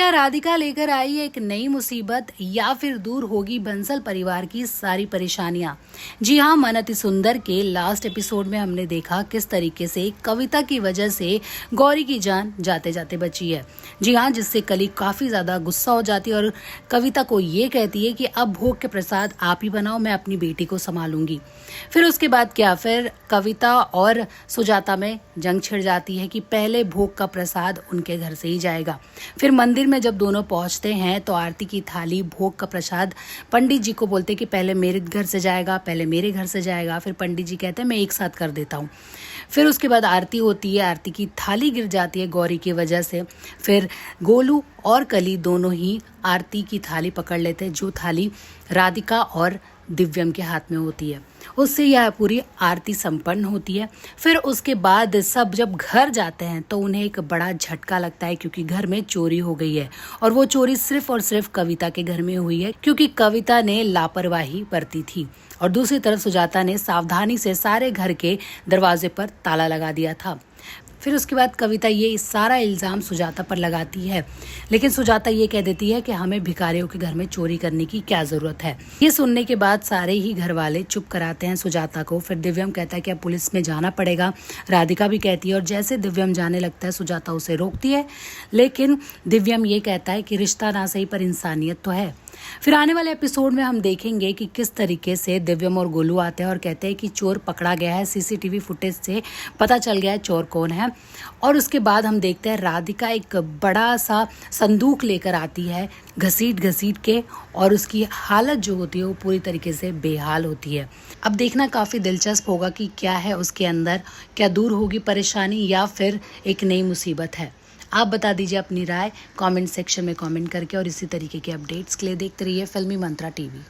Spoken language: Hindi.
क्या राधिका लेकर आई है एक नई मुसीबत या फिर दूर होगी बंसल परिवार की सारी परेशानियां। जी हाँ, मन अति सुंदर के लास्ट एपिसोड में हमने देखा किस तरीके से कविता की वजह से गौरी की जान जाते जाते बची है। जी हाँ, जिससे कली काफी ज्यादा गुस्सा हो जाती है और कविता को ये कहती है कि अब भोग के प्रसाद आप ही बनाओ, मैं अपनी बेटी को संभालूंगी। फिर उसके बाद क्या, फिर कविता और सुजाता में जंग छिड़ जाती है कि पहले भोग का प्रसाद उनके घर से ही जाएगा। फिर मंदिर में जब दोनों पहुंचते हैं तो आरती की थाली, भोग का प्रसाद पंडित जी को बोलते कि पहले मेरे घर से जाएगा, पहले मेरे घर से जाएगा। फिर पंडित जी कहते हैं मैं एक साथ कर देता हूँ। फिर उसके बाद आरती होती है, आरती की थाली गिर जाती है गौरी की वजह से। फिर गोलू और कली दोनों ही आरती की थाली पकड़ लेते हैं, जो थाली राधिका और दिव्यम के हाथ में होती है। उससे यह पूरी आरती संपन्न होती है। फिर उसके बाद सब जब घर जाते हैं तो उन्हें एक बड़ा झटका लगता है, क्योंकि घर में चोरी हो गई है। और वो चोरी सिर्फ और सिर्फ कविता के घर में हुई है, क्योंकि कविता ने लापरवाही बरती थी। और दूसरी तरफ सुजाता ने सावधानी से सारे घर के दरवाजे पर ताला लगा दिया था। फिर उसके बाद कविता ये सारा इल्ज़ाम सुजाता पर लगाती है, लेकिन सुजाता ये कह देती है कि हमें भिखारियों के घर में चोरी करने की क्या ज़रूरत है। ये सुनने के बाद सारे ही घर वाले चुप कराते हैं सुजाता को। फिर दिव्यम कहता है कि अब पुलिस में जाना पड़ेगा, राधिका भी कहती है। और जैसे दिव्यम जाने लगता है सुजाता उसे रोकती है, लेकिन दिव्यम ये कहता है कि रिश्ता ना सही पर इंसानियत तो है। फिर आने वाले एपिसोड में हम देखेंगे कि किस तरीके से दिव्यम और गोलू आते हैं और कहते हैं कि चोर पकड़ा गया है, सीसीटीवी फुटेज से पता चल गया है चोर कौन है। और उसके बाद हम देखते हैं राधिका एक बड़ा सा संदूक लेकर आती है, घसीट घसीट के, और उसकी हालत जो होती है वो पूरी तरीके से बेहाल होती है। अब देखना काफ़ी दिलचस्प होगा कि क्या है उसके अंदर, क्या दूर होगी परेशानी या फिर एक नई मुसीबत है। आप बता दीजिए अपनी राय कमेंट सेक्शन में कमेंट करके, और इसी तरीके के अपडेट्स के लिए देखते रहिए फिल्मी मंत्रा टीवी।